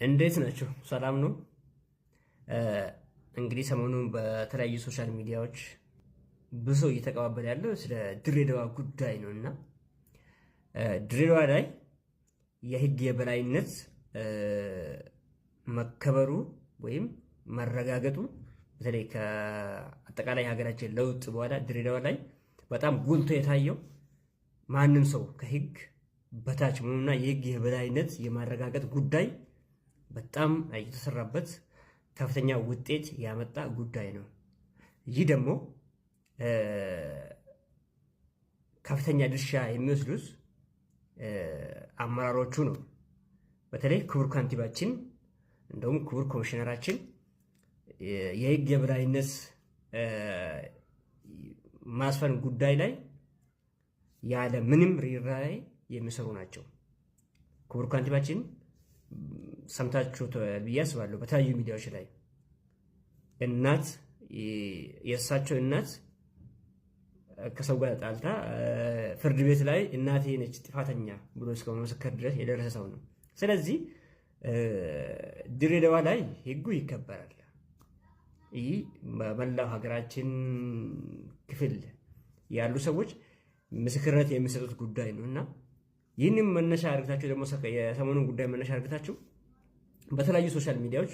እንዴት ናቸው? ሰላም ነው? እንግዲህ ሰሞኑን በተለያዩ ሶሻል ሚዲያዎች ብዙ እየተቀባበለ ያለው ስለ ድሬዳዋ ጉዳይ ነው እና ድሬዳዋ ላይ የህግ የበላይነት መከበሩ ወይም መረጋገጡ በተለይ ከአጠቃላይ ሀገራችን ለውጥ በኋላ ድሬዳዋ ላይ በጣም ጎልቶ የታየው ማንም ሰው ከህግ በታች መሆኑና የህግ የበላይነት የማረጋገጥ ጉዳይ በጣም የተሰራበት ከፍተኛ ውጤት ያመጣ ጉዳይ ነው። ይህ ደግሞ ከፍተኛ ድርሻ የሚወስዱት አመራሮቹ ነው። በተለይ ክቡር ካንቲባችን እንደውም ክቡር ኮሚሽነራችን የህግ የበላይነት ማስፈን ጉዳይ ላይ ያለ ምንም ርህራሄ የሚሰሩ ናቸው። ክቡር ካንቲባችን ሰምታችሁት ብዬ አስባለሁ። በተለያዩ ሚዲያዎች ላይ እናት የእሳቸው እናት ከሰው ጋር ጣልታ ፍርድ ቤት ላይ እናቴ ነች ጥፋተኛ ብሎ እስከ መመስከር ድረስ የደረሰ ሰው ነው። ስለዚህ ድሬዳዋ ላይ ህጉ ይከበራል። ይህ በመላው ሀገራችን ክፍል ያሉ ሰዎች ምስክርነት የሚሰጡት ጉዳይ ነው እና ይህንም መነሻ አድርጋችሁ ደግሞ የሰሞኑን ጉዳይ መነሻ አድርጋችሁ በተለያዩ ሶሻል ሚዲያዎች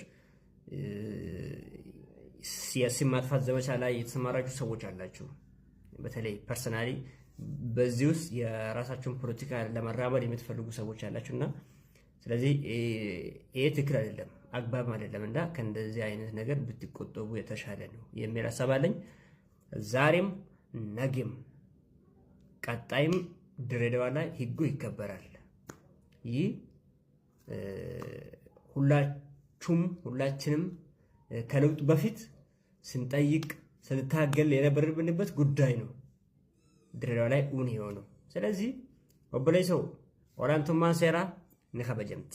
የስም ማጥፋት ዘመቻ ላይ የተሰማራችሁ ሰዎች አላችሁ። በተለይ ፐርሰናሊ በዚህ ውስጥ የራሳችሁን ፖለቲካ ለመራመድ የምትፈልጉ ሰዎች አላችሁ እና ስለዚህ ይሄ ትክክል አይደለም፣ አግባብ አይደለም እና ከእንደዚህ አይነት ነገር ብትቆጠቡ የተሻለ ነው የሚል ሀሳብ አለኝ። ዛሬም ነገም ቀጣይም ድሬዳዋ ላይ ህጉ ይከበራል። ይህ ሁላችንም ከለውጡ በፊት ስንጠይቅ ስንታገል የነበርንበት ጉዳይ ነው ድሬዳዋ ላይ እውን የሆነው። ስለዚህ ወበላይ ሰው ኦላንቱማን ሴራ ንኸበጀምቲ